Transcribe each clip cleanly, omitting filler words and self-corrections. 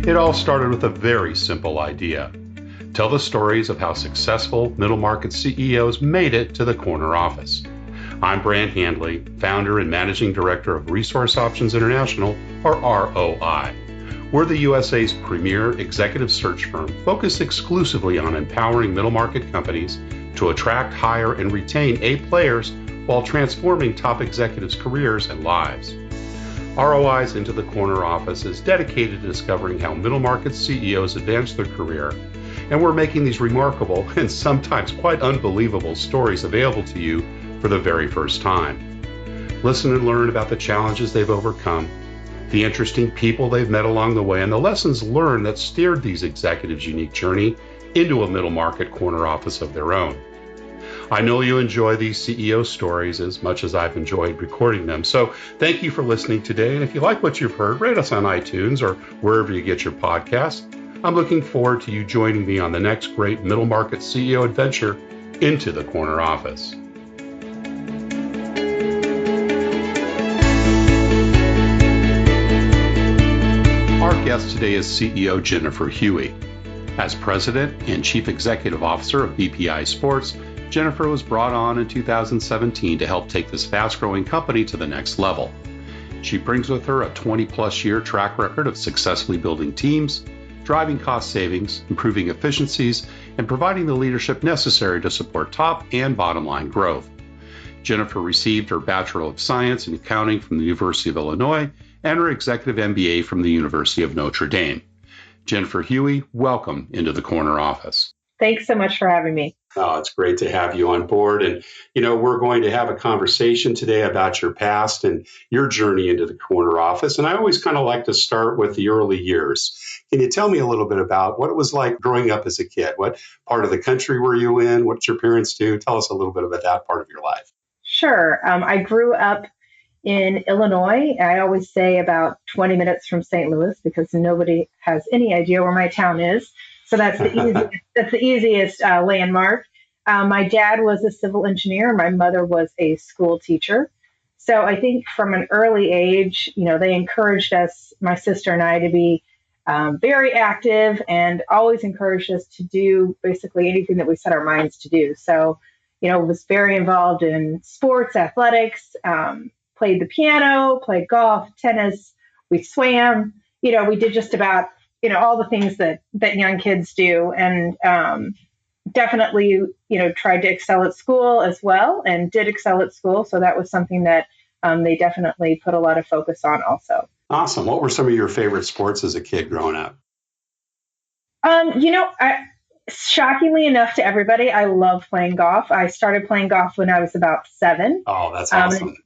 It all started with a very simple idea. Tell the stories of how successful middle market CEOs made it to the corner office. I'm Brant Handley, founder and managing director of Resource Options International, or ROI. We're the USA's premier executive search firm focused exclusively on empowering middle market companies to attract, hire, and retain A players while transforming top executives' careers and lives. ROI's Into the Corner office is dedicated to discovering how middle market CEOs advance their career, and we're making these remarkable and sometimes quite unbelievable stories available to you for the very first time. Listen and learn about the challenges they've overcome, the interesting people they've met along the way, and the lessons learned that steered these executives' unique journey into a middle market corner office of their own. I know you enjoy these CEO stories as much as I've enjoyed recording them. So thank you for listening today. And if you like what you've heard, rate us on iTunes or wherever you get your podcasts. I'm looking forward to you joining me on the next great middle market CEO adventure into the corner office. Our guest today is CEO Jennifer Hughey. As president and chief executive officer of BPI Sports, Jennifer was brought on in 2017 to help take this fast-growing company to the next level. She brings with her a 20-plus year track record of successfully building teams, driving cost savings, improving efficiencies, and providing the leadership necessary to support top and bottom-line growth. Jennifer received her Bachelor of Science in accounting from the University of Illinois and her Executive MBA from the University of Notre Dame. Jennifer Hughey, welcome into the corner office. Thanks so much for having me. Oh, it's great to have you on board. And, we're going to have a conversation today about your past and your journey into the corner office. And I always kind of like to start with the early years. Can you tell me a little bit about what it was like growing up as a kid? What part of the country were you in? What did your parents do? Tell us a little bit about that part of your life. Sure. I grew up in Illinois. I always say about 20 minutes from St. Louis because nobody has any idea where my town is. So that's the easiest landmark. My dad was a civil engineer. My mother was a school teacher. So I think from an early age, they encouraged us, my sister and I, to be very active and always encouraged us to do basically anything that we set our minds to do. So, was very involved in sports, athletics, played the piano, played golf, tennis. We swam. We did just about all the things that young kids do, and definitely, tried to excel at school as well, and did excel at school. So that was something that they definitely put a lot of focus on also. Awesome. What were some of your favorite sports as a kid growing up? Shockingly enough to everybody, I love playing golf. I started playing golf when I was about 7. Oh, that's awesome.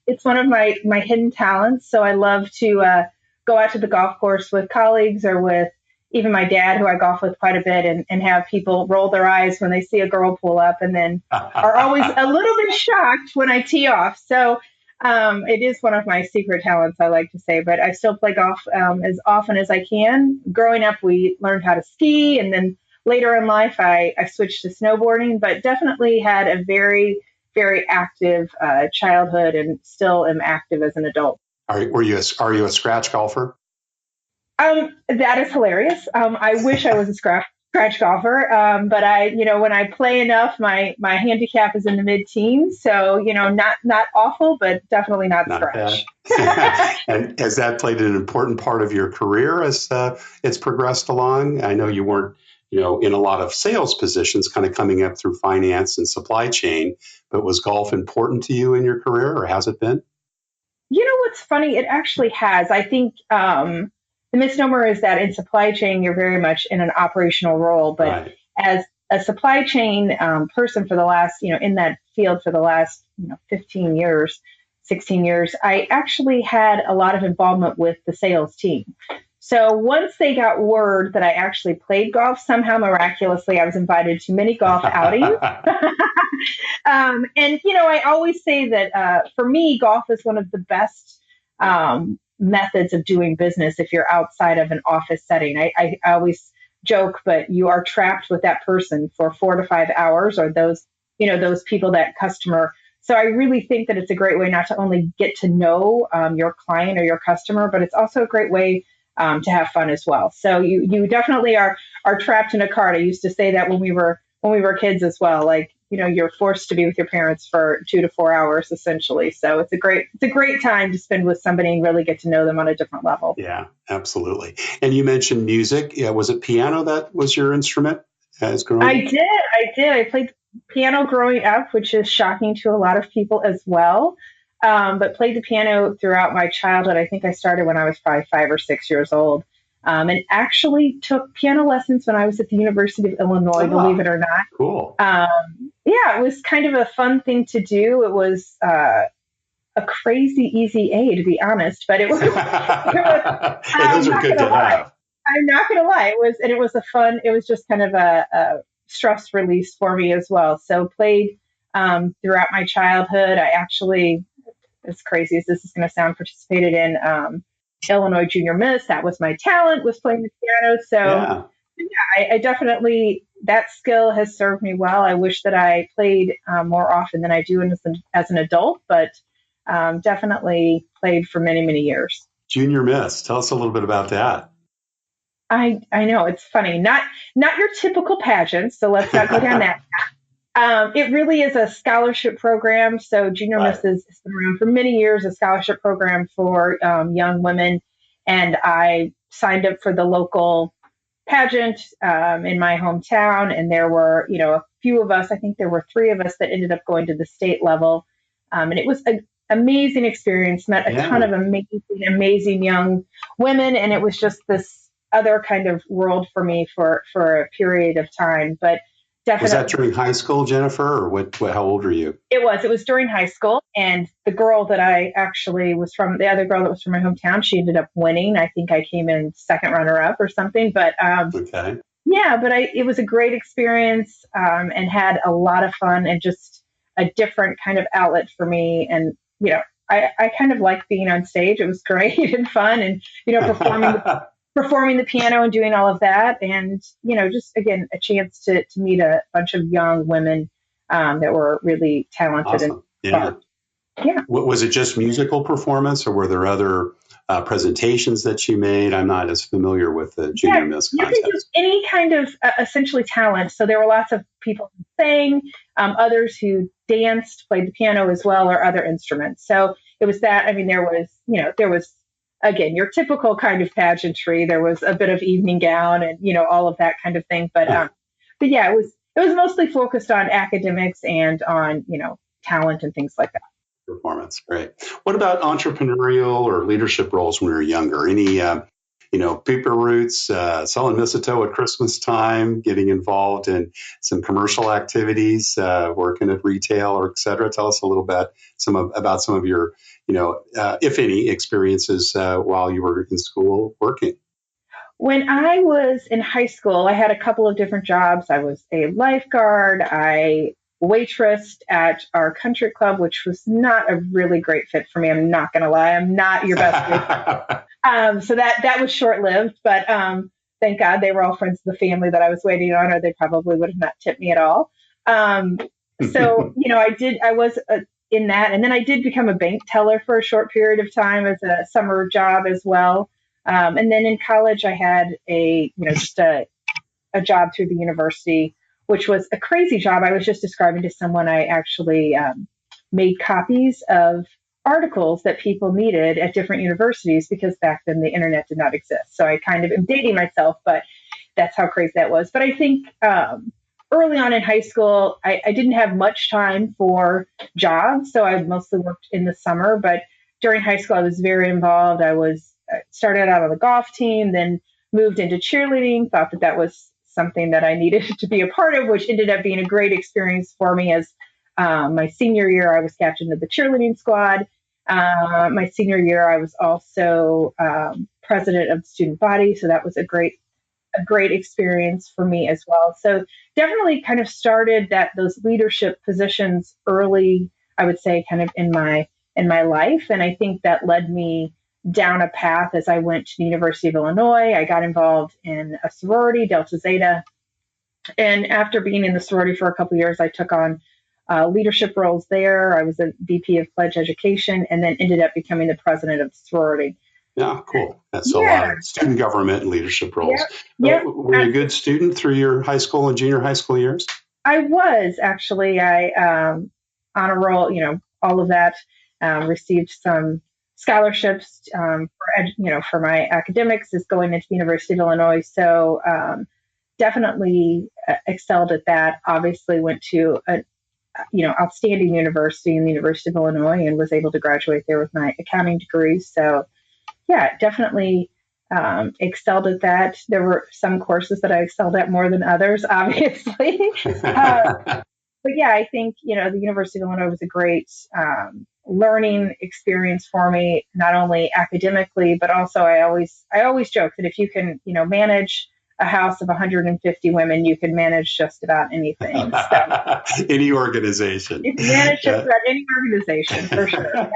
It's one of my hidden talents. So I love to go out to the golf course with colleagues or with even my dad, who I golf with quite a bit, and have people roll their eyes when they see a girl pull up, and then are always a little bit shocked when I tee off. So it is one of my secret talents, I like to say, but I still play golf as often as I can. Growing up, we learned how to ski, and then later in life, I switched to snowboarding, but definitely had a very, very active childhood and still am active as an adult. Are you a scratch golfer? That is hilarious. I wish I was a scratch golfer, but when I play enough, my handicap is in the mid-teens. So, not awful, but definitely not scratch. And has that played an important part of your career as it's progressed along? I know you weren't, in a lot of sales positions, kind of coming up through finance and supply chain, but was golf important to you in your career, or has it been? What's funny? It actually has. I think the misnomer is that in supply chain, you're very much in an operational role, but right. As a supply chain person for the last, in that field for the last, 15 years, 16 years, I actually had a lot of involvement with the sales team. So once they got word that I actually played golf, somehow miraculously, I was invited to many golf outings. And, I always say that for me, golf is one of the best methods of doing business if you're outside of an office setting. I always joke, but you are trapped with that person for 4 to 5 hours, or those people, that customer. So I really think that it's a great way not to only get to know your client or your customer, but it's also a great way to have fun as well. So you definitely are trapped in a cart. I used to say that when we were kids as well. Like, you're forced to be with your parents for 2 to 4 hours essentially. So it's a great time to spend with somebody and really get to know them on a different level. Yeah, absolutely. And you mentioned music. Yeah, was it piano that was your instrument as growing up? I did. I played piano growing up, which is shocking to a lot of people as well. But played the piano throughout my childhood. I think I started when I was probably 5 or 6 years old. And actually took piano lessons when I was at the University of Illinois, believe it or not. Cool. Yeah, it was kind of a fun thing to do. It was a crazy easy A, to be honest, but it was. Hey, those are good to have. I'm not going to lie. It was just kind of a stress release for me as well. So played throughout my childhood. I actually, as crazy as this is going to sound, participated in Illinois Junior Miss. That was my talent, was playing the piano. So yeah, I definitely, that skill has served me well. I wish that I played more often than I do as an adult, but definitely played for many, many years. Junior Miss. Tell us a little bit about that. I know, it's funny. Not your typical pageant, so let's not go down that path. It really is a scholarship program. So Junior Miss has been around for many years, a scholarship program for young women. And I signed up for the local pageant in my hometown. And there were, a few of us, I think there were 3 of us that ended up going to the state level. And it was an amazing experience, met a ton of amazing young women. And it was just this other kind of world for me for a period of time. But definitely. Was that during high school, Jennifer, or how old were you? It was during high school. And the girl that I actually the other girl that was from my hometown, she ended up winning. I think I came in second runner up or something, but, okay. Yeah, but it was a great experience, and had a lot of fun and just a different kind of outlet for me. And, I kind of liked being on stage. It was great and fun and, performing the piano and doing all of that. And, just, again, a chance to meet a bunch of young women that were really talented. Awesome. Yeah. Was it just musical performance, or were there other presentations that you made? I'm not as familiar with the Junior Miss contest. You can do any kind of essentially talent. So there were lots of people who sang, others who danced, played the piano as well, or other instruments. So it was that. I mean, there was, again, your typical kind of pageantry. There was a bit of evening gown and, all of that kind of thing. But yeah, it was mostly focused on academics and on, talent and things like that. Performance. Great. What about entrepreneurial or leadership roles when we were younger? Any, paper routes, selling mistletoe at Christmas time, getting involved in some commercial activities, working at retail, or et cetera? Tell us a little bit about some of your, if any, experiences while you were in school working. When I was in high school, I had a couple of different jobs. I was a lifeguard. I waitressed at our country club, which was not a really great fit for me. I'm not going to lie. I'm not your best waitress. So that was short-lived, but thank God they were all friends of the family that I was waiting on, or they probably would have not tipped me at all. So, I was in that. And then I did become a bank teller for a short period of time as a summer job as well. And then in college, I had just a job through the university, which was a crazy job. I was just describing to someone, I actually made copies of articles that people needed at different universities, because back then the internet did not exist. So I kind of am dating myself, but that's how crazy that was. But I think early on in high school, I didn't have much time for jobs. So I mostly worked in the summer. But during high school, I was very involved. I started out on the golf team, then moved into cheerleading, thought that was something that I needed to be a part of, which ended up being a great experience for me. As my senior year, I was captain of the cheerleading squad. My senior year, I was also president of the student body. So that was a great experience for me as well. So definitely kind of started those leadership positions early, I would say, kind of in my life. And I think that led me down a path as I went to the University of Illinois. I got involved in a sorority, Delta Zeta. And after being in the sorority for a couple of years, I took on leadership roles there. I was a VP of Pledge Education, and then ended up becoming the president of the sorority. Yeah, cool. That's a lot Yeah. of student government and leadership roles. Yep. Yep. Were you a good student through your high school and junior high school years? I was actually, honor roll, all of that, received some scholarships, for my academics is going into the University of Illinois. So, definitely excelled at that. Obviously went to a, outstanding university in the University of Illinois and was able to graduate there with my accounting degree. So yeah, definitely excelled at that. There were some courses that I excelled at more than others, obviously. But yeah, I think, the University of Illinois was a great learning experience for me, not only academically, but also I always joke that if you can, manage a house of 150 women, you can manage just about anything. So, any organization. you can manage just about any organization for sure.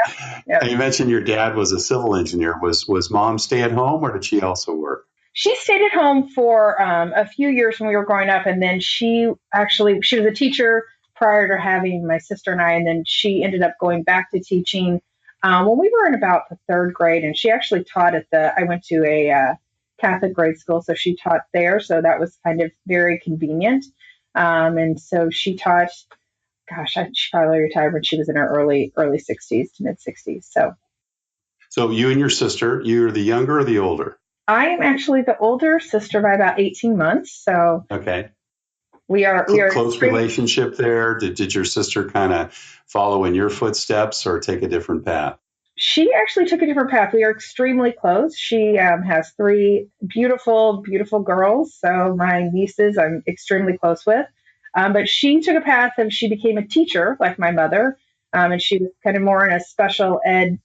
Yep. You mentioned your dad was a civil engineer. Was mom stay at home or did she also work? She stayed at home for a few years when we were growing up, and then she was a teacher prior to having my sister and I, and then she ended up going back to teaching when we were in about the third grade, and she actually taught I went to a Catholic grade school, so she taught there, so that was kind of very convenient. And so she taught, she probably retired when she was in her early 60s to mid 60s. So you and your sister, you're the younger or the older? I am actually the older sister by about 18 months. So okay. We are close relationship there. Did your sister kind of follow in your footsteps or take a different path? She actually took a different path. We are extremely close. She has three beautiful, beautiful girls. So my nieces I'm extremely close with. But she took a path of she became a teacher like my mother. And she was kind of more in a special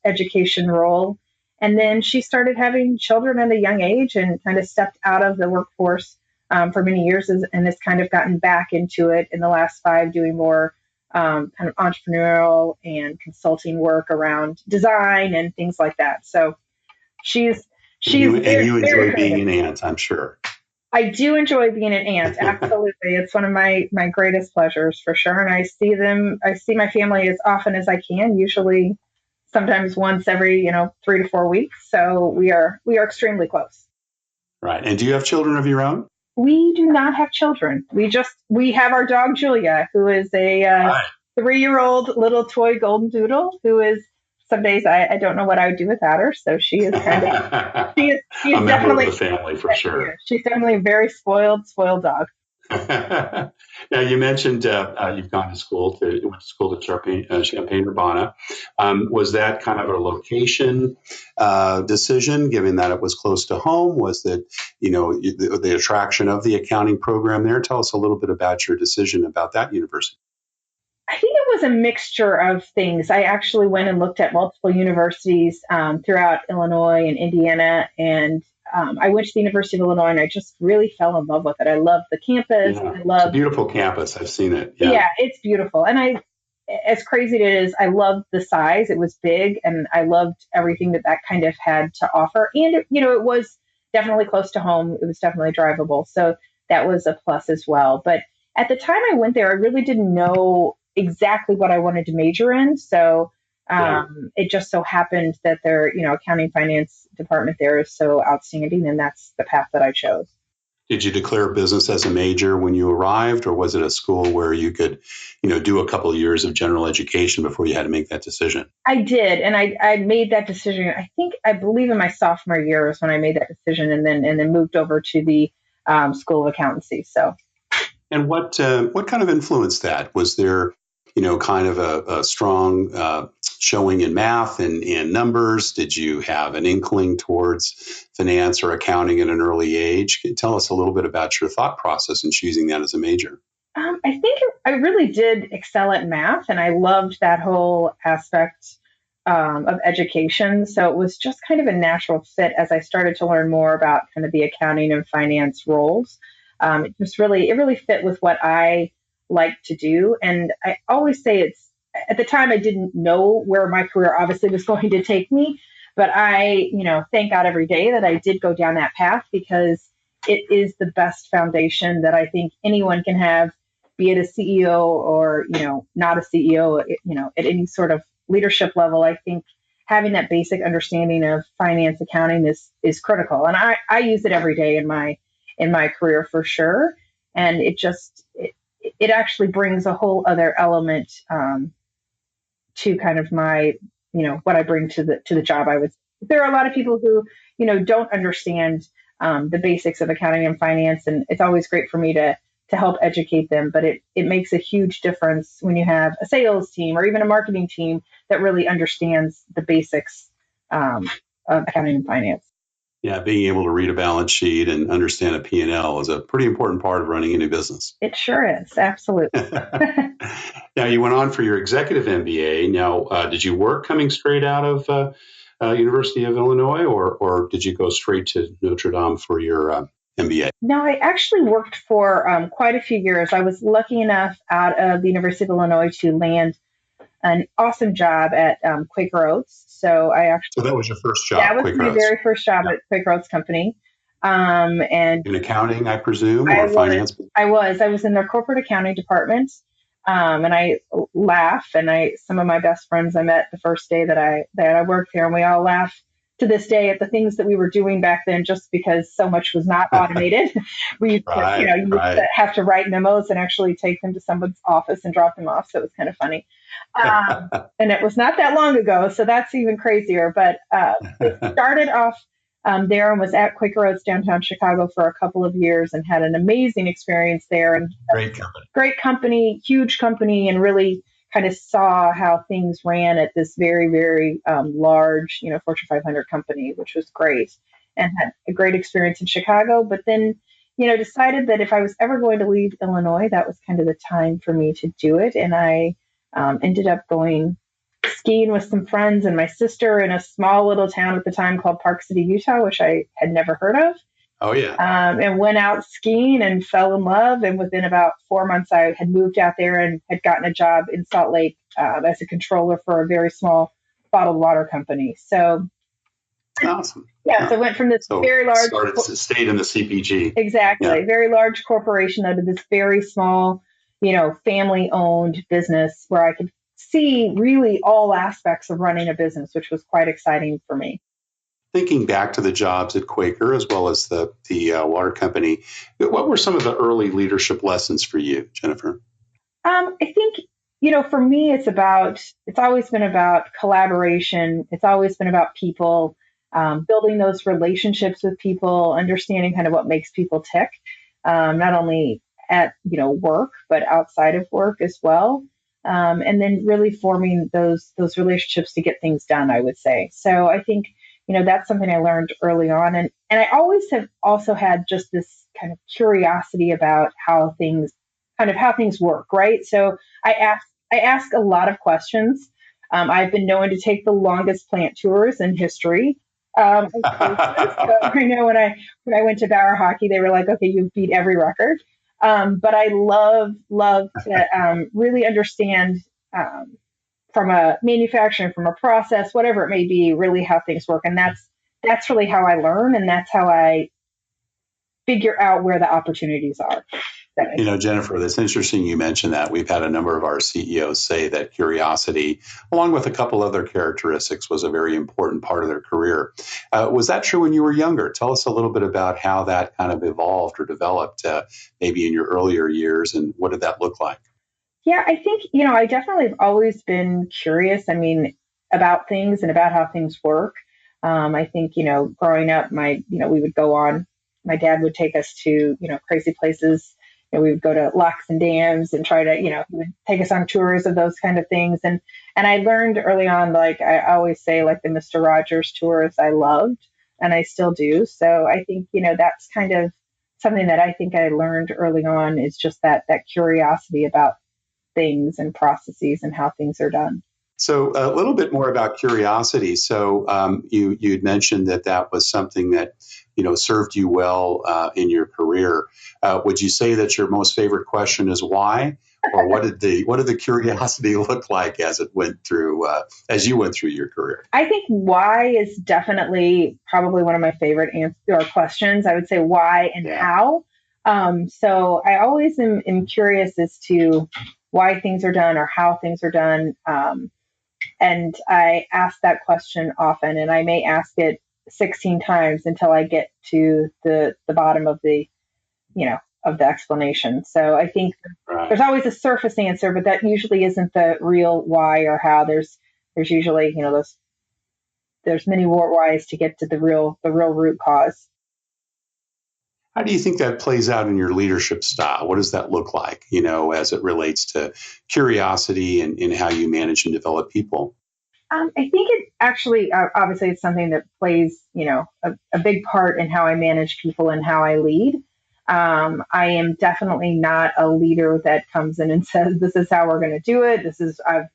education role. And then she started having children at a young age and kind of stepped out of the workforce for many years and has kind of gotten back into it in the last 5, doing more kind of entrepreneurial and consulting work around design and things like that. So she's you enjoy being an aunt, I'm sure. I do enjoy being an aunt. Absolutely. It's one of my greatest pleasures for sure. And I see my family as often as I can, usually sometimes once every, 3 to 4 weeks. So we are extremely close. Right. And do you have children of your own? We do not have children. We have our dog Julia, who is a 3-year-old little toy golden doodle who is some days I don't know what I would do without her. So she is kind of she is a member definitely of the family for sure. She's definitely a very spoiled dog. Now you mentioned you've went to school to Champaign-Urbana. Was that kind of a location decision, given that it was close to home? Was that the attraction of the accounting program there? Tell us a little bit about your decision about that university. I think it was a mixture of things. I actually went and looked at multiple universities throughout Illinois and Indiana, and I went to the University of Illinois, and I just really fell in love with it. I love the campus. Yeah, it's a beautiful campus. I've seen it. Yeah, it's beautiful. And as crazy as it is, I loved the size. It was big, and I loved everything that kind of had to offer. And, it was definitely close to home. It was definitely drivable. So that was a plus as well. But at the time I went there, I really didn't know exactly what I wanted to major in. So it just so happened that their, accounting finance department there is so outstanding, and that's the path that I chose. Did you declare business as a major when you arrived, or was it a school where you could, do a couple of years of general education before you had to make that decision? I did, and I made that decision. I believe in my sophomore year was when I made that decision, and then moved over to the School of Accountancy. So, and what kind of influenced that? Was there kind of a strong showing in math and numbers? Did you have an inkling towards finance or accounting at an early age? Can you tell us a little bit about your thought process in choosing that as a major? I think I really did excel at math, and I loved that whole aspect of education. So it was just kind of a natural fit as I started to learn more about kind of the accounting and finance roles. It really fit with what I like to do. And I always say at the time I didn't know where my career obviously was going to take me, but I, thank God every day that I did go down that path, because it is the best foundation that I think anyone can have, be it a CEO or, not a CEO, at any sort of leadership level. I think having that basic understanding of finance accounting is critical. And I use it every day in my career for sure. And it actually brings a whole other element to kind of my, what I bring to the job. There are a lot of people who, don't understand the basics of accounting and finance, and it's always great for me to help educate them. But it makes a huge difference when you have a sales team or even a marketing team that really understands the basics of accounting and finance. Yeah, being able to read a balance sheet and understand a P&L is a pretty important part of running a new business. It sure is. Absolutely. Now, you went on for your Executive MBA. Now, did you work coming straight out of University of Illinois, or did you go straight to Notre Dame for your MBA? No, I actually worked for quite a few years. I was lucky enough out of the University of Illinois to land an awesome job at Quaker Oats. So that was your first job? That was my very first job at Quaker Oats Company. And in accounting, I presume, or finance? I was in their corporate accounting department. And I laugh, and some of my best friends I met the first day that I worked there, and we all laugh to this day at the things that we were doing back then, just because so much was not automated. We used to have to write memos and actually take them to someone's office and drop them off. So it was kind of funny. And it was not that long ago, so that's even crazier. But it started off there and was at Quaker Oats downtown Chicago for a couple of years and had an amazing experience there. And great company, huge company, and really kind of saw how things ran at this very, very large, Fortune 500 company, which was great, and had a great experience in Chicago. But then, decided that if I was ever going to leave Illinois, that was kind of the time for me to do it. And I ended up going skiing with some friends and my sister in a small little town at the time called Park City, Utah, which I had never heard of. Oh, yeah. And went out skiing and fell in love. And within about 4 months, I had moved out there and had gotten a job in Salt Lake as a controller for a very small bottled water company. So, awesome. Yeah. So I went from this very large. Stayed in the CPG. Exactly. Yeah. Very large corporation to this very small, family owned business where I could see really all aspects of running a business, which was quite exciting for me. Thinking back to the jobs at Quaker as well as the water company, what were some of the early leadership lessons for you, Jennifer? I think, for me, it's always been about collaboration. It's always been about people, building those relationships with people, understanding kind of what makes people tick, not only at, work, but outside of work as well. And then really forming those relationships to get things done, I would say. So I think, that's something I learned early on. And I always have also had just this kind of curiosity about how things work, right? So I ask a lot of questions. I've been known to take the longest plant tours in history. So I know when I went to Bauer Hockey, they were like, okay, you've beat every record. But I love to really understand from a manufacturing, from a process, whatever it may be, really how things work. And that's really how I learn, and that's how I figure out where the opportunities are. Jennifer, that's interesting you mentioned that. We've had a number of our CEOs say that curiosity, along with a couple other characteristics, was a very important part of their career. Was that true when you were younger? Tell us a little bit about how that kind of evolved or developed maybe in your earlier years, and what did that look like? Yeah, I think, I definitely have always been curious, about things and about how things work. I think, growing up, we would go on, my dad would take us to, crazy places. We would go to locks and dams and try to, he would take us on tours of those kind of things. And I learned early on, like I always say, like the Mr. Rogers tours I loved, and I still do. So I think, that's kind of something that I think I learned early on, is just that curiosity about things and processes and how things are done. So a little bit more about curiosity. So you'd mentioned that was something that, served you well in your career. Would you say that your most favorite question is why? Or what did the curiosity look like as you went through your career? I think why is definitely probably one of my favorite questions. I would say why and how. So I always am curious as to why things are done or how things are done. And I ask that question often, and I may ask it 16 times until I get to the bottom of the, of the explanation. So I think there's always a surface answer, but that usually isn't the real why or how. There's usually, there's many more whys to get to the real root cause. How do you think that plays out in your leadership style? What does that look like, as it relates to curiosity and how you manage and develop people? I think it actually, obviously, it's something that plays, a big part in how I manage people and how I lead. I am definitely not a leader that comes in and says, this is how we're going to do it. I've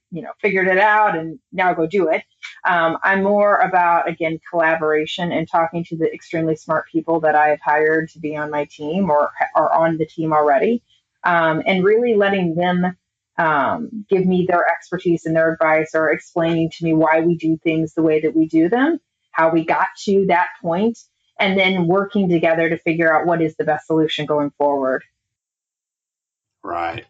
figured it out and now go do it. I'm more about, again, collaboration and talking to the extremely smart people that I have hired to be on my team or are on the team already, and really letting them give me their expertise and their advice, or explaining to me why we do things the way that we do them, how we got to that point, and then working together to figure out what is the best solution going forward. Right.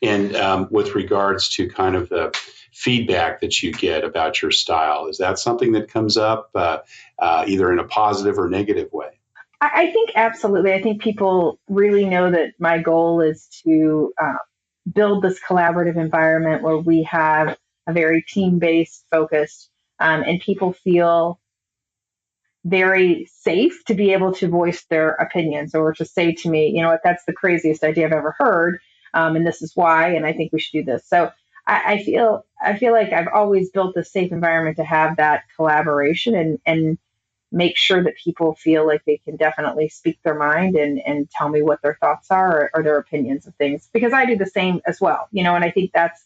And with regards to kind of the feedback that you get about your style, is that something that comes up either in a positive or negative way? I think absolutely. I think people really know that my goal is to build this collaborative environment where we have a very team-based focused, and people feel very safe to be able to voice their opinions or to say to me, that's the craziest idea I've ever heard, and this is why, and I think we should do this. So I feel like I've always built a safe environment to have that collaboration and make sure that people feel like they can definitely speak their mind and tell me what their thoughts are or their opinions of things, because I do the same as well, and I think that's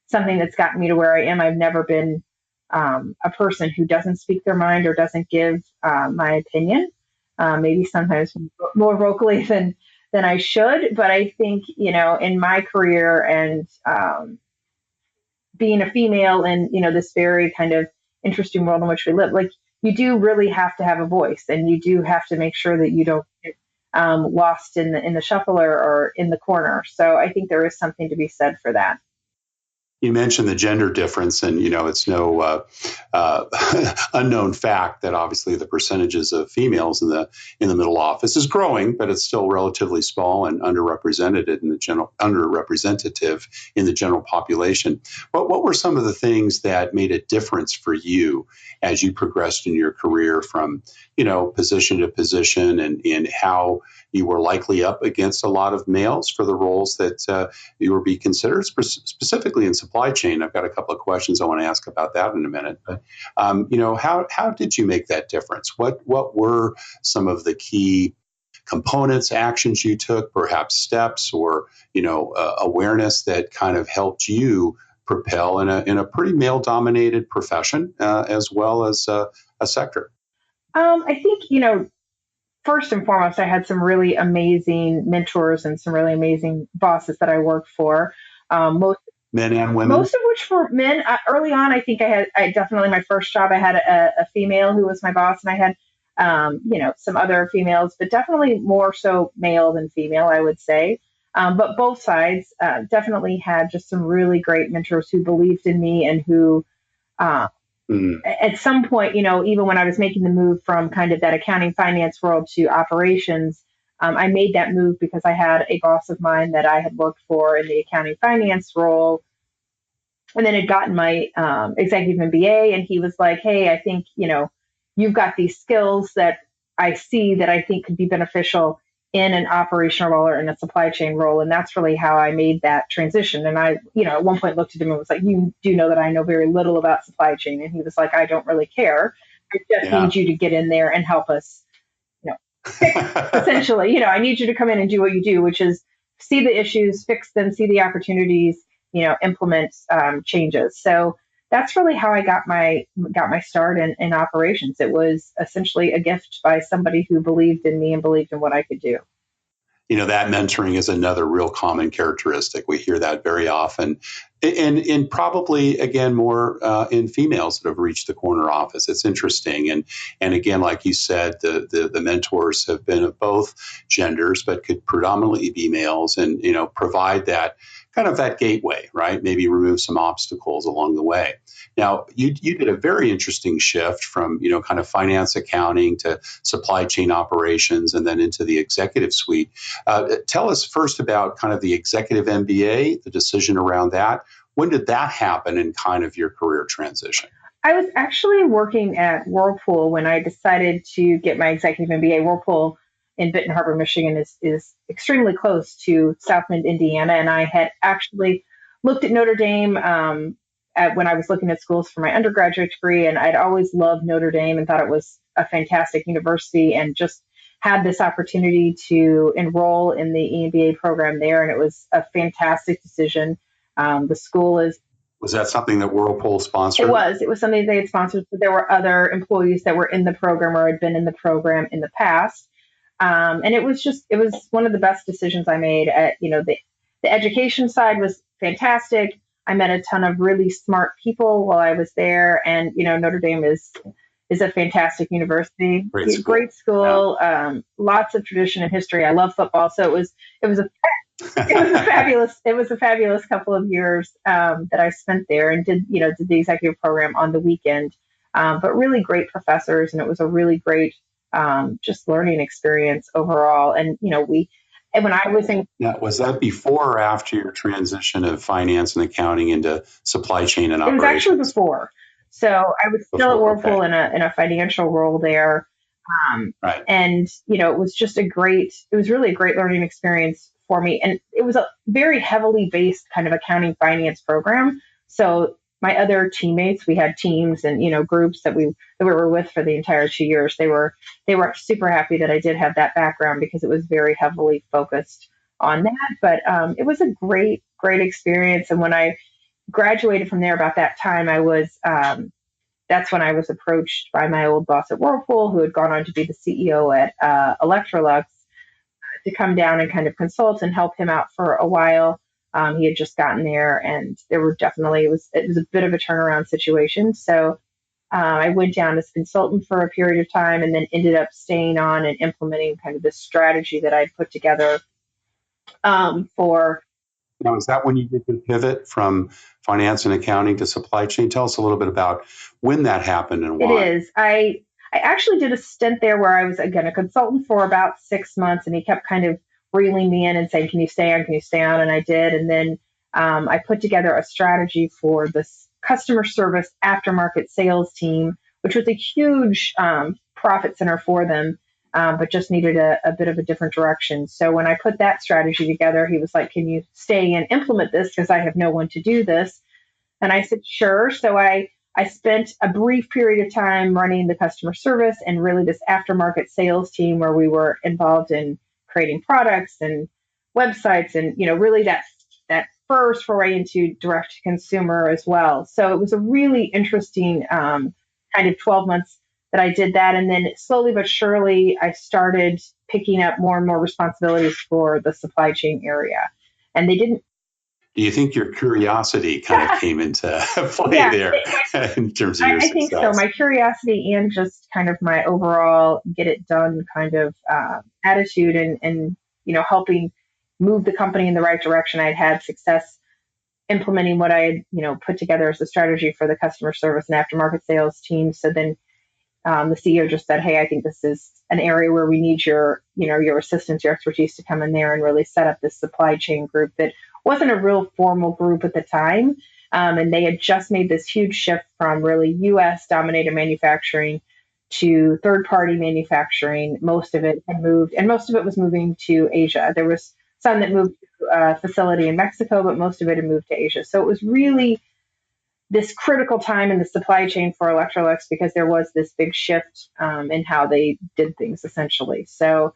something that's gotten me to where I am. I've never been a person who doesn't speak their mind or doesn't give my opinion, maybe sometimes more vocally than I should. But I think, in my career and being a female in, this very kind of interesting world in which we live, like, you do really have to have a voice, and you do have to make sure that you don't get lost in the shuffle or in the corner. So I think there is something to be said for that. You mentioned the gender difference, and it's no unknown fact that obviously the percentages of females in the middle office is growing, but it's still relatively small and underrepresented in the general population. What were some of the things that made a difference for you as you progressed in your career from position to position, and how you were likely up against a lot of males for the roles that you were being considered, specifically in supply chain? I've got a couple of questions I want to ask about that in a minute. But how did you make that difference? What were some of the key components, actions you took, perhaps steps or awareness that kind of helped you propel in a pretty male-dominated profession as well as a sector? I think first and foremost, I had some really amazing mentors and some really amazing bosses that I worked for. Most men and women, most of which were men. Early on, I think I definitely, my first job, I had a female who was my boss, and I had some other females, but definitely more so male than female, I would say. But both sides definitely had just some really great mentors who believed in me and who at some point, even when I was making the move from kind of that accounting finance world to operations, I made that move because I had a boss of mine that I had worked for in the accounting finance role, and then had gotten my executive MBA. And he was like, hey, I think, you've got these skills that I see that I think could be beneficial in an operational role or in a supply chain role. And that's really how I made that transition. And I, at one point looked at him and was like, you do know that I know very little about supply chain. And he was like, I don't really care. I just need you to get in there and help us, essentially, I need you to come in and do what you do, which is see the issues, fix them, see the opportunities, implement changes. So that's really how I got my start in operations. It was essentially a gift by somebody who believed in me and believed in what I could do. That mentoring is another real common characteristic. We hear that very often, and probably, again, more in females that have reached the corner office. It's interesting. And again, like you said, the mentors have been of both genders, but could predominantly be males, and, provide that kind of that gateway, right? Maybe remove some obstacles along the way. Now, you did a very interesting shift from, kind of finance accounting to supply chain operations and then into the executive suite. Tell us first about kind of the Executive MBA, the decision around that. When did that happen in kind of your career transition? I was actually working at Whirlpool when I decided to get my Executive MBA. Whirlpool in Benton Harbor, Michigan is extremely close to South Bend, Indiana. And I had actually looked at Notre Dame when I was looking at schools for my undergraduate degree. And I'd always loved Notre Dame and thought it was a fantastic university, and just had this opportunity to enroll in the EMBA program there. And it was a fantastic decision. The school is... Was that something that Whirlpool sponsored? It was something they had sponsored, but there were other employees that were in the program or had been in the program in the past. And it was one of the best decisions I made. The education side was fantastic. I met a ton of really smart people while I was there. And, Notre Dame is a fantastic university. Great school. Yeah. Lots of tradition and history. I love football. So it was a fabulous couple of years that I spent there, and did the executive program on the weekend. But really great professors, and it was a really great just learning experience overall. And when I was in... Now, was that before or after your transition of finance and accounting into supply chain and operations? It was actually before. So I was still at Whirlpool in a financial role there. Right. And, it was really a great learning experience for me. And it was a very heavily based kind of accounting finance program. So my other teammates, we had teams and, groups that we were with for the entire 2 years. They were super happy that I did have that background, because it was very heavily focused on that. But it was a great experience. And when I graduated from there, about that time, that's when I was approached by my old boss at Whirlpool, who had gone on to be the CEO at Electrolux, to come down and kind of consult and help him out for a while. He had just gotten there, and there were it was a bit of a turnaround situation. So I went down as a consultant for a period of time, and then ended up staying on and implementing kind of this strategy that I'd put together for... Now, is that when you did the pivot from finance and accounting to supply chain? Tell us a little bit about when that happened and why. It is. I actually did a stint there where I was, again, a consultant for about 6 months, and he kept kind of reeling me in and saying, can you stay on? And I did. And then I put together a strategy for this customer service aftermarket sales team, which was a huge profit center for them, but just needed a bit of a different direction. So when I put that strategy together, he was like, can you stay and implement this? Because I have no one to do this. And I said, sure. So I spent a brief period of time running the customer service and really this aftermarket sales team, where we were involved in creating products and websites, and really that first foray into direct to consumer as well. So it was a really interesting kind of 12 months that I did that. And then slowly but surely, I started picking up more and more responsibilities for the supply chain area. And they didn't... Do you think your curiosity kind of came into play there in terms of your success? I think so. My curiosity and just kind of my overall get it done kind of attitude, and helping move the company in the right direction. I'd had success implementing what I had put together as a strategy for the customer service and aftermarket sales team. So then the CEO just said, hey, I think this is an area where we need your assistance, your expertise to come in there and really set up this supply chain group that wasn't a real formal group at the time. And they had just made this huge shift from really U.S. dominated manufacturing to third-party manufacturing. Most of it had moved, and most of it was moving to Asia. There was some that moved to a facility in Mexico, but most of it had moved to Asia. So it was really this critical time in the supply chain for Electrolux, because there was this big shift in how they did things, essentially. So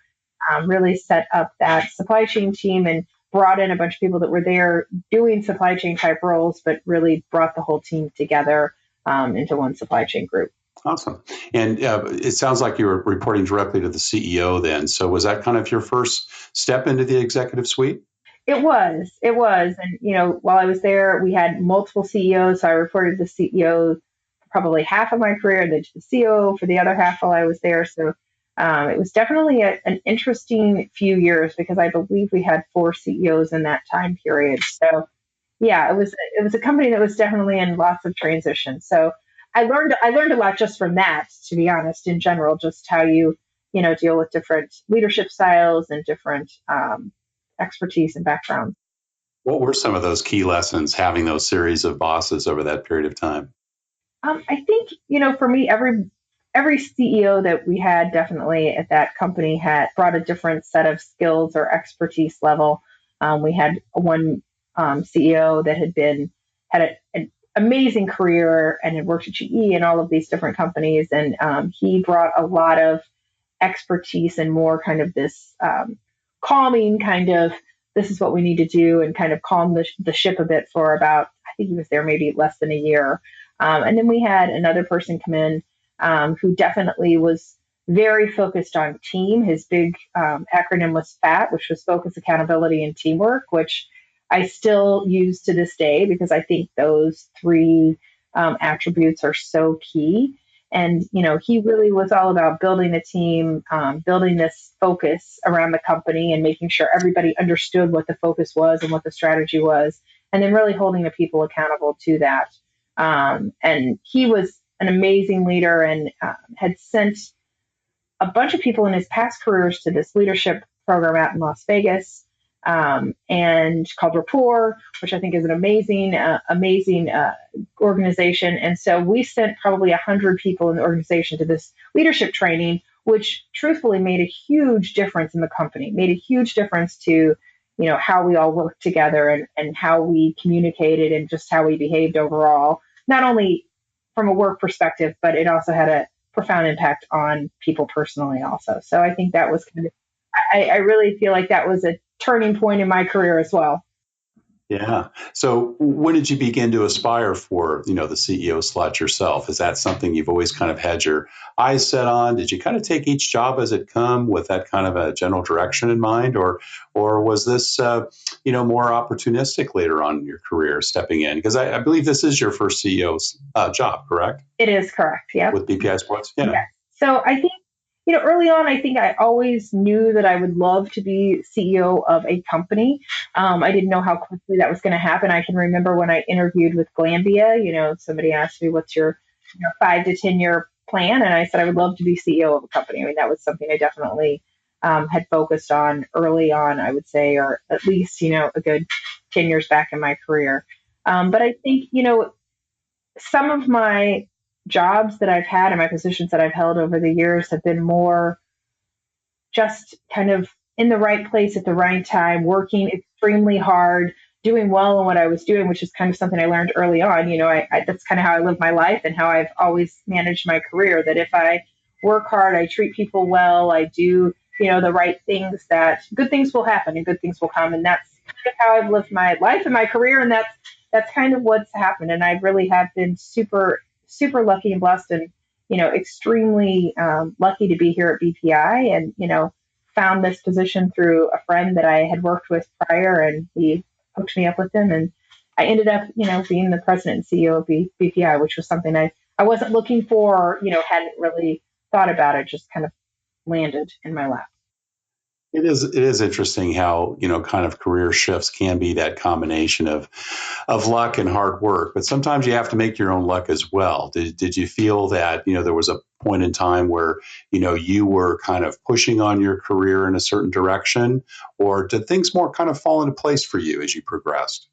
really set up that supply chain team and brought in a bunch of people that were there doing supply chain type roles, but really brought the whole team together into one supply chain group. Awesome. And it sounds like you were reporting directly to the CEO then. So was that kind of your first step into the executive suite? It was. And, while I was there, we had multiple CEOs. So I reported to the CEO probably half of my career, then to the COO for the other half while I was there. So It was definitely an interesting few years because I believe we had 4 CEOs in that time period. So yeah, it was a company that was definitely in lots of transition. So I learned a lot just from that, to be honest, in general, just how you deal with different leadership styles and different expertise and backgrounds. What were some of those key lessons having those series of bosses over that period of time? I think, for me, every CEO that we had definitely at that company had brought a different set of skills or expertise level. We had one CEO that had an amazing career and had worked at GE and all of these different companies, and he brought a lot of expertise and more kind of this calming kind of, this is what we need to do, and kind of calm the ship a bit for about, I think he was there maybe less than a year. And then we had another person come in who definitely was very focused on team. His big acronym was FAT, which was focus, accountability, and teamwork, which I still use to this day because I think those 3 attributes are so key. And, he really was all about building a team, building this focus around the company and making sure everybody understood what the focus was and what the strategy was, and then really holding the people accountable to that. And he was an amazing leader and had sent a bunch of people in his past careers to this leadership program out in Las Vegas, and called Rapport, which I think is an amazing organization. And so we sent probably 100 people in the organization to this leadership training, which truthfully made a huge difference in the company, made a huge difference to, how we all worked together and how we communicated and just how we behaved overall, not only from a work perspective, but it also had a profound impact on people personally also. So I think that was I really feel like that was a turning point in my career as well. Yeah. So when did you begin to aspire for, the CEO slot yourself? Is that something you've always kind of had your eyes set on? Did you kind of take each job as it come with that kind of a general direction in mind? Or was this, more opportunistic later on in your career stepping in? Because I believe this is your first CEO's job, correct? It is correct. Yeah. With BPI Sports? Yeah. Yes. So I think, early on, I think I always knew that I would love to be CEO of a company. I didn't know how quickly that was going to happen. I can remember when I interviewed with Glanbia, somebody asked me, what's your 5 to 10 year plan? And I said, I would love to be CEO of a company. I mean, that was something I definitely had focused on early on, I would say, or at least, a good 10 years back in my career. But I think, some of my jobs that I've had and my positions that I've held over the years have been more just kind of in the right place at the right time, working extremely hard, doing well in what I was doing, which is kind of something I learned early on. That's kind of how I live my life and how I've always managed my career, that if I work hard, I treat people well, I do, the right things, that good things will happen and good things will come. And that's kind of how I've lived my life and my career. And that's kind of what's happened. And I really have been super, super lucky and blessed and, extremely lucky to be here at BPI and, found this position through a friend that I had worked with prior, and he hooked me up with him. And I ended up, being the president and CEO of BPI, which was something I wasn't looking for, hadn't really thought about. It just kind of landed in my lap. It is interesting how, kind of career shifts can be that combination of luck and hard work, but sometimes you have to make your own luck as well. Did you feel that, there was a point in time where, you were kind of pushing on your career in a certain direction, or did things more kind of fall into place for you as you progressed?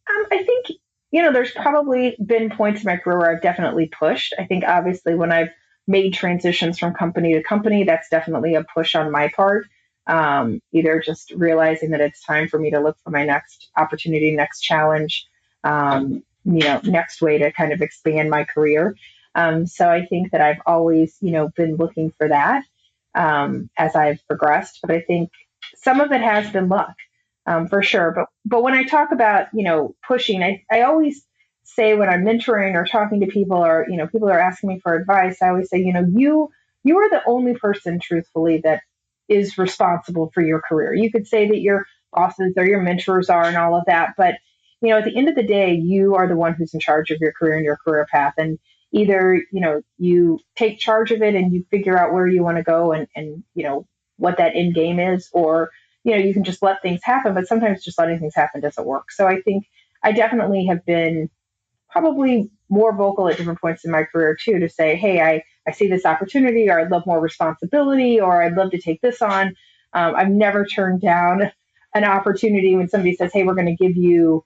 I think, there's probably been points in my career where I've definitely pushed. I think obviously when I've made transitions from company to company, that's definitely a push on my part. Either just realizing that it's time for me to look for my next opportunity, next challenge, next way to kind of expand my career. So I think that I've always, been looking for that as I've progressed. But I think some of it has been luck, for sure. But when I talk about, pushing, I always say when I'm mentoring or talking to people or, people are asking me for advice, I always say, you are the only person, truthfully, that is responsible for your career. You could say that your bosses or your mentors are and all of that, but at the end of the day, you are the one who's in charge of your career and your career path. And either, you take charge of it and you figure out where you want to go and what that end game is, or, you can just let things happen, but sometimes just letting things happen doesn't work. So I think I definitely have been probably more vocal at different points in my career too, to say, hey, I see this opportunity, or I'd love more responsibility, or I'd love to take this on. I've never turned down an opportunity when somebody says, hey, we're going to give you,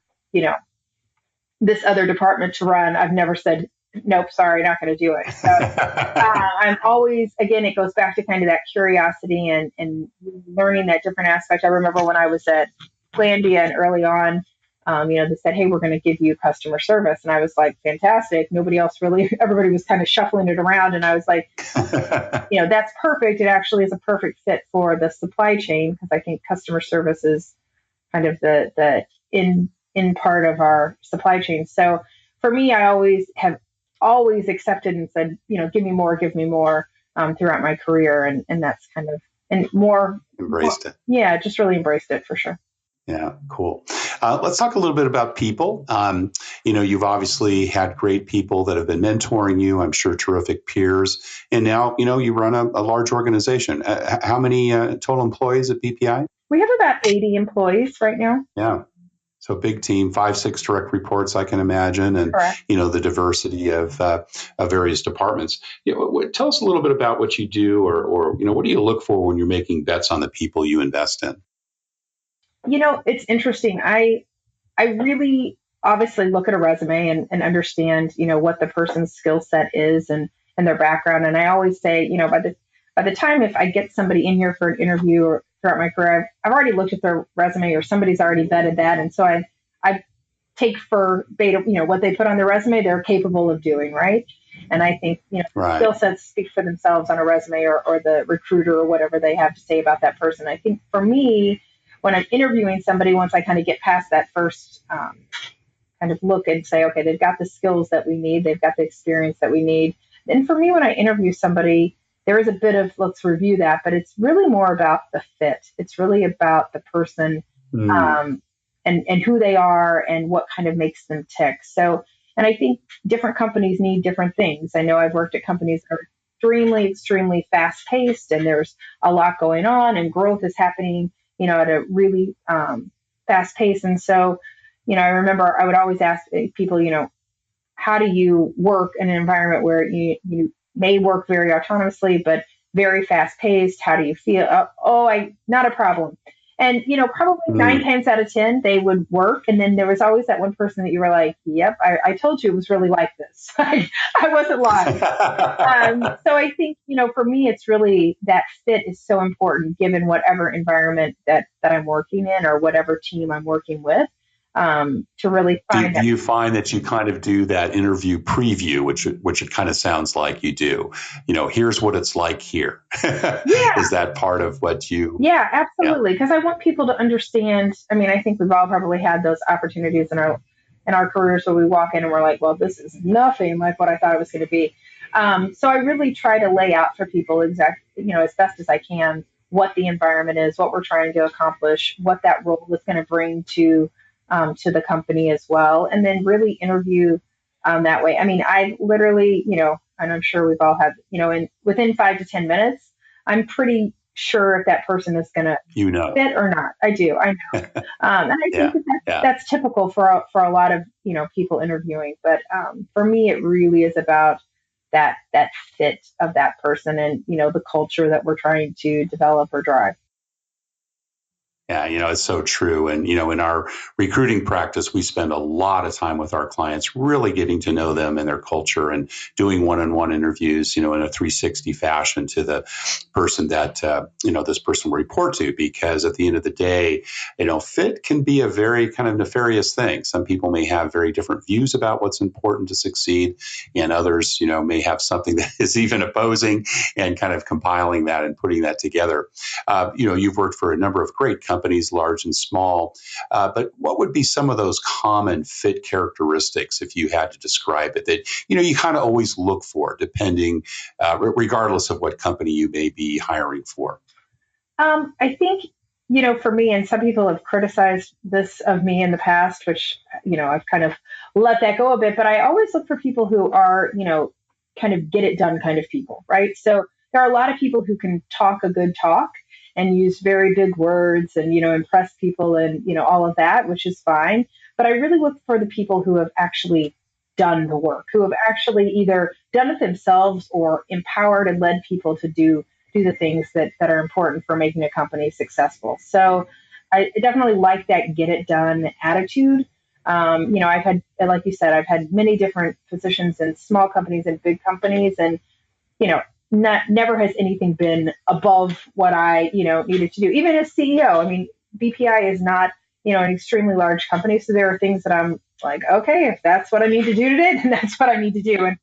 this other department to run. I've never said, nope, sorry, not going to do it. So I'm always, again, it goes back to kind of that curiosity and learning that different aspect. I remember when I was at Glanbia and early on, they said, hey, we're going to give you customer service. And I was like, fantastic. Nobody else really, everybody was kind of shuffling it around. And I was like, that's perfect. It actually is a perfect fit for the supply chain, because I think customer service is kind of the in part of our supply chain. So for me, I have always accepted and said, give me more throughout my career. And that's kind of, and more embraced it. Yeah, just really embraced it for sure. Yeah, cool. Let's talk a little bit about people. You've obviously had great people that have been mentoring you, I'm sure terrific peers. And now, you run a large organization. How many total employees at BPI? We have about 80 employees right now. Yeah. So big team, 5-6 direct reports, I can imagine, and correct. The diversity of various departments. Tell us a little bit about what you do, or what do you look for when you're making bets on the people you invest in? It's interesting. I really obviously look at a resume and understand, what the person's skill set is and their background. And I always say, by the time if I get somebody in here for an interview or throughout my career, I've already looked at their resume, or somebody's already vetted that. And so I take for beta, what they put on their resume, they're capable of doing, right? And I think, right. Skill sets speak for themselves on a resume, or the recruiter or whatever they have to say about that person. I think for me, when I'm interviewing somebody, once I kind of get past that first kind of look and say, okay, they've got the skills that we need, they've got the experience that we need. And for me, when I interview somebody, there is a bit of, let's review that, but it's really more about the fit. It's really about the person and who they are and what kind of makes them tick. So, and I think different companies need different things. I know I've worked at companies that are extremely, extremely fast paced, and there's a lot going on, and growth is happening at a really fast pace. And so, I remember I would always ask people, how do you work in an environment where you may work very autonomously, but very fast paced? How do you feel? Not a problem. And, probably 9 times out of 10, they would work. And then there was always that one person that you were like, yep, I told you it was really like this. I wasn't lying. So I think, for me, it's really that fit is so important given whatever environment that I'm working in, or whatever team I'm working with. To really find do you find that you kind of do that interview preview, which it kind of sounds like you do? Here's what it's like here. Yeah. Is that part of what you? Yeah, absolutely. Because I want people to understand. I mean, I think we've all probably had those opportunities in our careers where we walk in and we're like, well, this is nothing like what I thought it was going to be. So I really try to lay out for people exactly, as best as I can, what the environment is, what we're trying to accomplish, what that role is going to bring to the company as well, and then really interview that way. I mean, I literally, and I'm sure we've all had, within 5 to 10 minutes, I'm pretty sure if that person is going to fit or not. I do. I know. And I think that's typical for a lot of, people interviewing. But for me, it really is about that fit of that person and, the culture that we're trying to develop or drive. Yeah, it's so true. And, in our recruiting practice, we spend a lot of time with our clients, really getting to know them and their culture, and doing one-on-one interviews, in a 360 fashion to the person that, this person will report to. Because at the end of the day, fit can be a very kind of nefarious thing. Some people may have very different views about what's important to succeed, and others, may have something that is even opposing, and kind of compiling that and putting that together. You've worked for a number of great companies, large and small. But what would be some of those common fit characteristics, if you had to describe it, that, you kind of always look for, depending, regardless of what company you may be hiring for? I think, for me, and some people have criticized this of me in the past, which, I've kind of let that go a bit, but I always look for people who are, kind of get it done kind of people, right? So there are a lot of people who can talk a good talk and use very big words and, impress people and, all of that, which is fine. But I really look for the people who have actually done the work, who have actually either done it themselves or empowered and led people to do the things that are important for making a company successful. So I definitely like that get it done attitude. I've had, like you said, I've had many different positions in small companies and big companies, and, never has anything been above what I, needed to do. Even as CEO, I mean, BPI is not, an extremely large company. So there are things that I'm like, okay, if that's what I need to do today, then that's what I need to do. And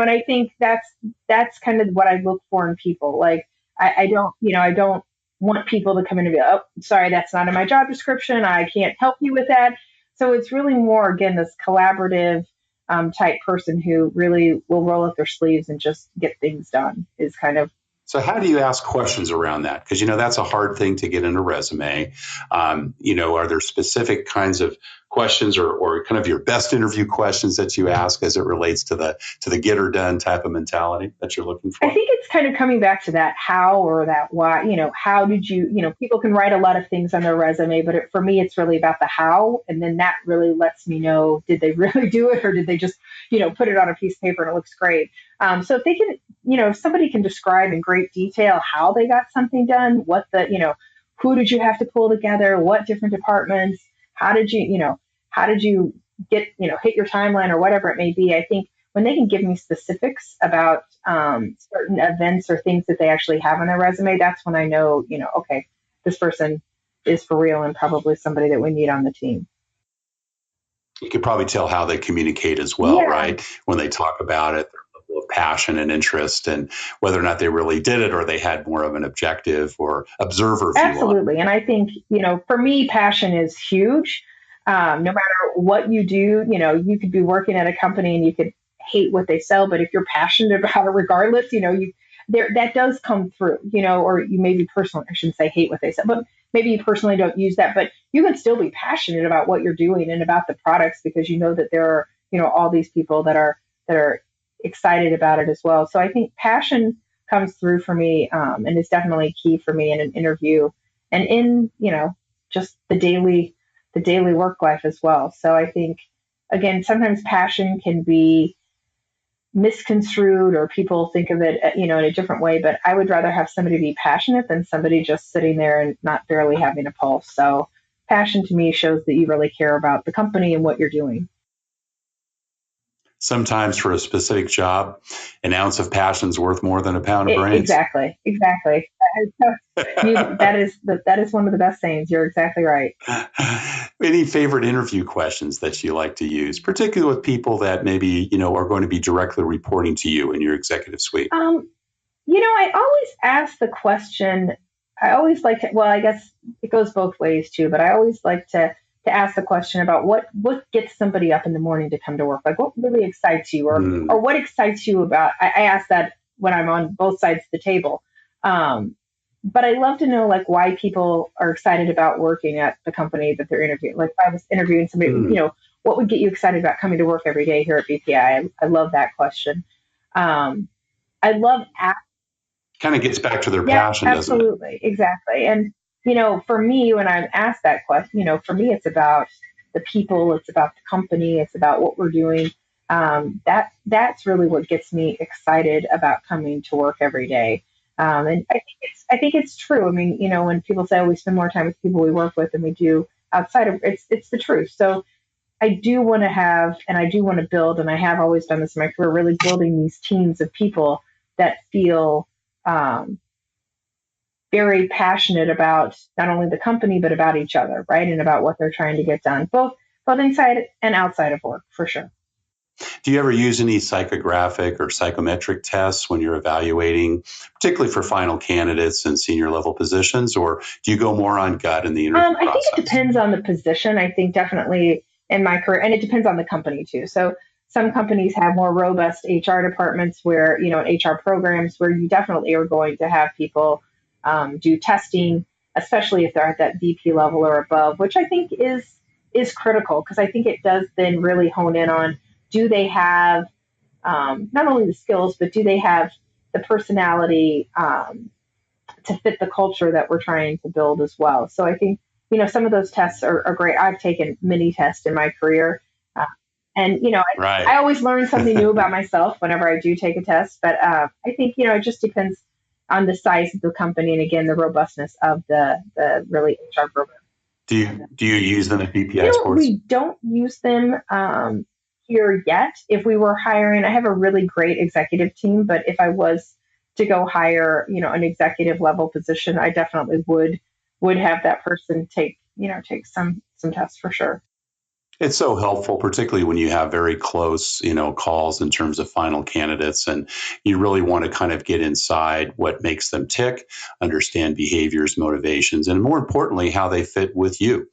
I think that's kind of what I look for in people. Like, I don't want people to come in and be, oh, sorry, that's not in my job description. I can't help you with that. So it's really more, again, this collaborative type person who really will roll up their sleeves and just get things done is kind of. So how do you ask questions around that? Because, that's a hard thing to get in a resume. Are there specific kinds of questions or kind of your best interview questions that you ask as it relates to the get her done type of mentality that you're looking for? I think it's kind of coming back to that how or that why, how did you, people can write a lot of things on their resume, but for me, it's really about the how. And then that really lets me know, did they really do it or did they just, put it on a piece of paper and it looks great? So if they can, if somebody can describe in great detail how they got something done, what who did you have to pull together, what different departments, how did you get, hit your timeline or whatever it may be. I think when they can give me specifics about certain events or things that they actually have on their resume, that's when I know, okay, this person is for real and probably somebody that we need on the team. You could probably tell how they communicate as well, right? When they talk about it, their level of passion and interest, and whether or not they really did it or they had more of an objective or observer view. Absolutely. And I think, for me, passion is huge. No matter what you do, you could be working at a company and you could hate what they sell, but if you're passionate about it regardless, that does come through, or you maybe personally, I shouldn't say hate what they sell, but maybe you personally don't use that, but you can still be passionate about what you're doing and about the products because you know that there are, all these people that are excited about it as well. So I think passion comes through for me, and is definitely key for me in an interview and in, just the daily work life as well. So I think, again, sometimes passion can be misconstrued or people think of it, in a different way, but I would rather have somebody be passionate than somebody just sitting there and not barely having a pulse. So passion to me shows that you really care about the company and what you're doing. Sometimes for a specific job, an ounce of passion is worth more than a pound of brains. Exactly. That is one of the best sayings. You're exactly right. Any favorite interview questions that you like to use, particularly with people that maybe, are going to be directly reporting to you in your executive suite? I always ask the question, I always like to, well, I guess it goes both ways too, but I always like to ask the question about what gets somebody up in the morning to come to work, like what really excites you or what excites you about, I ask that when I'm on both sides of the table. But I love to know like why people are excited about working at the company that they're interviewing. Like if I was interviewing somebody, what would get you excited about coming to work every day here at BPI? I love that question. I love kind of gets back to their passion, doesn't it? Absolutely, exactly. And for me, when I'm asked that question, for me, it's about the people, it's about the company, it's about what we're doing. That's really what gets me excited about coming to work every day. And I think it's true. I mean, when people say, oh, we spend more time with people we work with than we do outside of it's the truth. So I do want to have, and I do want to build, and I have always done this in my career, really building these teams of people that feel very passionate about not only the company, but about each other, right? And about what they're trying to get done, both inside and outside of work, for sure. Do you ever use any psychographic or psychometric tests when you're evaluating, particularly for final candidates and senior level positions, or do you go more on gut in the interview process? I think it depends on the position. I think definitely in my career, and it depends on the company too. So some companies have more robust HR departments where, HR programs where you definitely are going to have people do testing especially if they're at that VP level or above, which I think is critical, because I think it does then really hone in on, do they have not only the skills, but do they have the personality to fit the culture that we're trying to build as well. So I think, some of those tests are great. I've taken many tests in my career. And, Right. I always learn something new about myself whenever I do take a test. But I think, it just depends on the size of the company and, again, the robustness of the really HR program. Do you use them at BPI Sports? We don't use them here yet. If we were hiring, I have a really great executive team, but if I was to go hire, an executive level position, I definitely would have that person take some tests for sure. It's so helpful, particularly when you have very close, calls in terms of final candidates, and you really want to kind of get inside what makes them tick, understand behaviors, motivations, and more importantly, how they fit with you.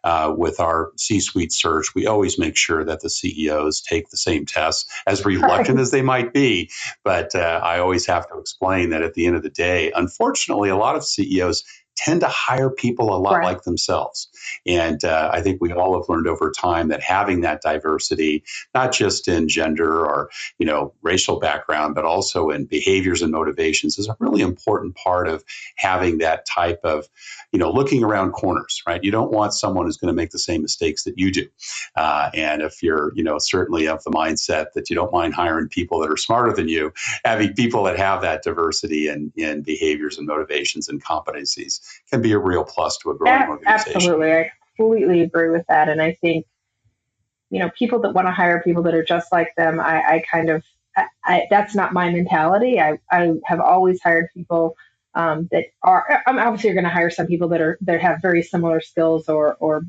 With our C-suite search, we always make sure that the CEOs take the same tests, as reluctant as they might be. But I always have to explain that at the end of the day, unfortunately, a lot of CEOs tend to hire people a lot like themselves. And I think we all have learned over time that having that diversity, not just in gender or, racial background, but also in behaviors and motivations, is a really important part of having that type of, looking around corners, right? You don't want someone who's going to make the same mistakes that you do. And if you're, certainly of the mindset that you don't mind hiring people that are smarter than you, having people that have that diversity in behaviors and motivations and competencies can be a real plus to a growing organization. Absolutely. I completely agree with that. And I think, people that want to hire people that are just like them, I that's not my mentality. I have always hired people that are, I'm obviously going to hire some people that have very similar skills or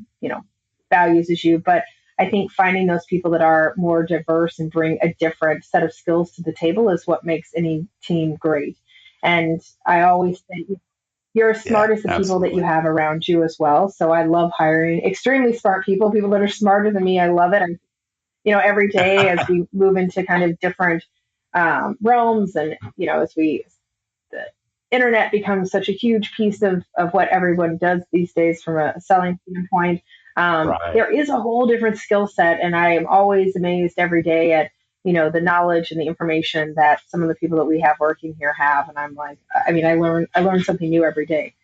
values as you, but I think finding those people that are more diverse and bring a different set of skills to the table is what makes any team great. And I always say, you're as smart as the people that you have around you as well. So I love hiring extremely smart people that are smarter than me. I love it. Every day as we move into kind of different realms, and, as the internet becomes such a huge piece of what everyone does these days from a selling standpoint, there is a whole different skill set. And I am always amazed every day at, the knowledge and the information that some of the people that we have working here have. And I'm like, I learn something new every day,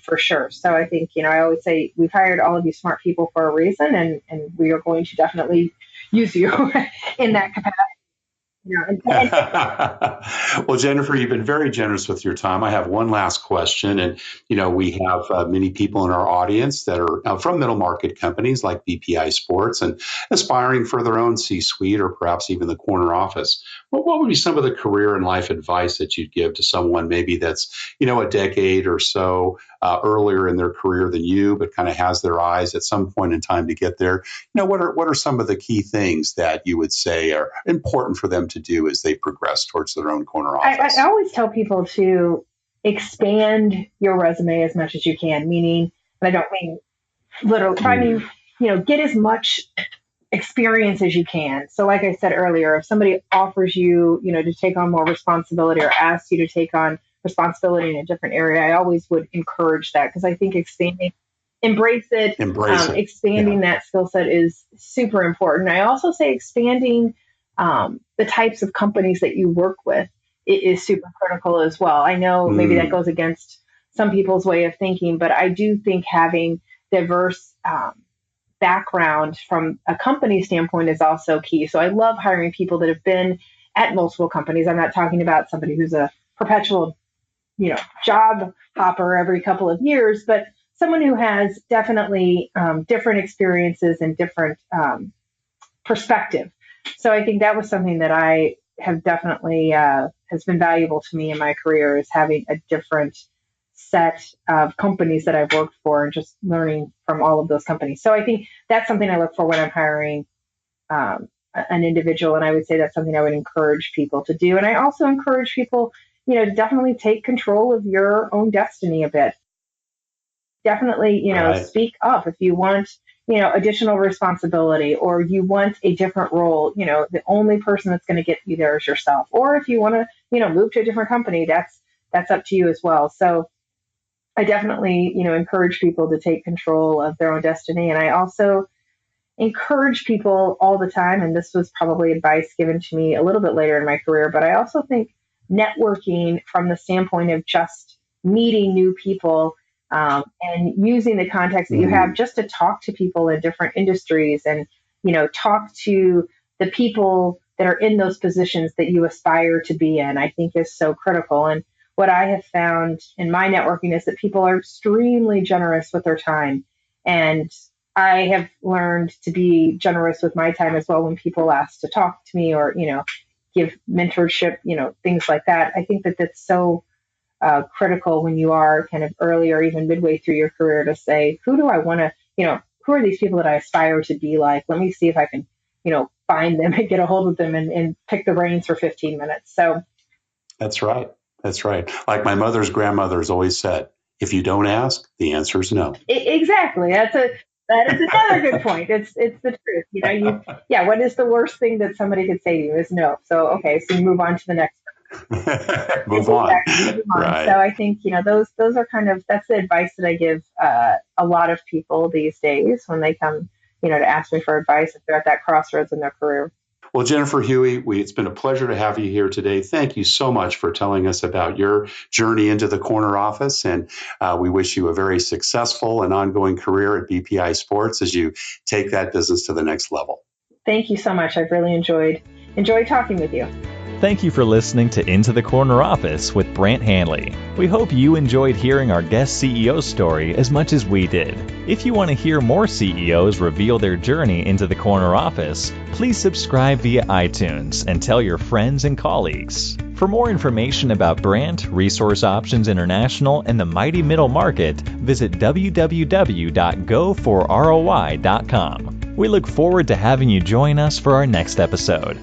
for sure. So I think, I always say we've hired all of you smart people for a reason, and we are going to definitely use you in that capacity. Well, Jennifer, you've been very generous with your time. I have one last question. And, we have many people in our audience that are from middle market companies like BPI Sports and aspiring for their own C-suite or perhaps even the corner office. What would be some of the career and life advice that you'd give to someone maybe that's, a decade or so earlier in their career than you, but kind of has their eyes at some point in time to get there? What are some of the key things that you would say are important for them to do as they progress towards their own corner office? I always tell people to expand your resume as much as you can, meaning, and I don't mean literally, I mean, get as much experience as you can. So like I said earlier, if somebody offers you, to take on more responsibility or asks you to take on responsibility in a different area, I always would encourage that, because I think embrace it. Expanding that skill set is super important. I also say expanding the types of companies that you work with is super critical as well. I know maybe that goes against some people's way of thinking, but I do think having diverse background from a company standpoint is also key. So I love hiring people that have been at multiple companies. I'm not talking about somebody who's a perpetual, job hopper every couple of years, but someone who has definitely different experiences and different perspective. So I think that was something that I have definitely has been valuable to me in my career, is having a different set of companies that I've worked for and just learning from all of those companies. So I think that's something I look for when I'm hiring an individual. And I would say that's something I would encourage people to do. And I also encourage people, to definitely take control of your own destiny a bit. Definitely, speak up if you want, additional responsibility, or you want a different role. The only person that's going to get you there is yourself. Or if you want to, move to a different company, that's up to you as well. So I definitely, encourage people to take control of their own destiny. And I also encourage people all the time, and this was probably advice given to me a little bit later in my career, but I also think networking from the standpoint of just meeting new people, and using the context that you have just to talk to people in different industries and, talk to the people that are in those positions that you aspire to be in, I think is so critical. And what I have found in my networking is that people are extremely generous with their time. And I have learned to be generous with my time as well when people ask to talk to me or, give mentorship, things like that. I think that that's so critical when you are kind of early or even midway through your career to say, who do I want to, who are these people that I aspire to be like? Let me see if I can, find them and get a hold of them and pick the reins for 15 minutes. So that's right. That's right. Like my mother's grandmother's always said, if you don't ask, the answer is no. Exactly. That is another good point. It's the truth. What is the worst thing that somebody could say to you is no. So, okay. So you move on to the next one. Move on. Right. So I think, those are that's the advice that I give a lot of people these days when they come, to ask me for advice if they're at that crossroads in their career. Well, Jennifer, Hughey, it's been a pleasure to have you here today. Thank you so much for telling us about your journey into the corner office. And we wish you a very successful and ongoing career at BPI Sports as you take that business to the next level. Thank you so much. I've really enjoyed talking with you. Thank you for listening to Into the Corner Office with Brant Handley. We hope you enjoyed hearing our guest CEO story as much as we did. If you want to hear more CEOs reveal their journey into the corner office, please subscribe via iTunes and tell your friends and colleagues. For more information about Brant, Resource Options International, and the mighty middle market, visit www.goforroi.com. We look forward to having you join us for our next episode.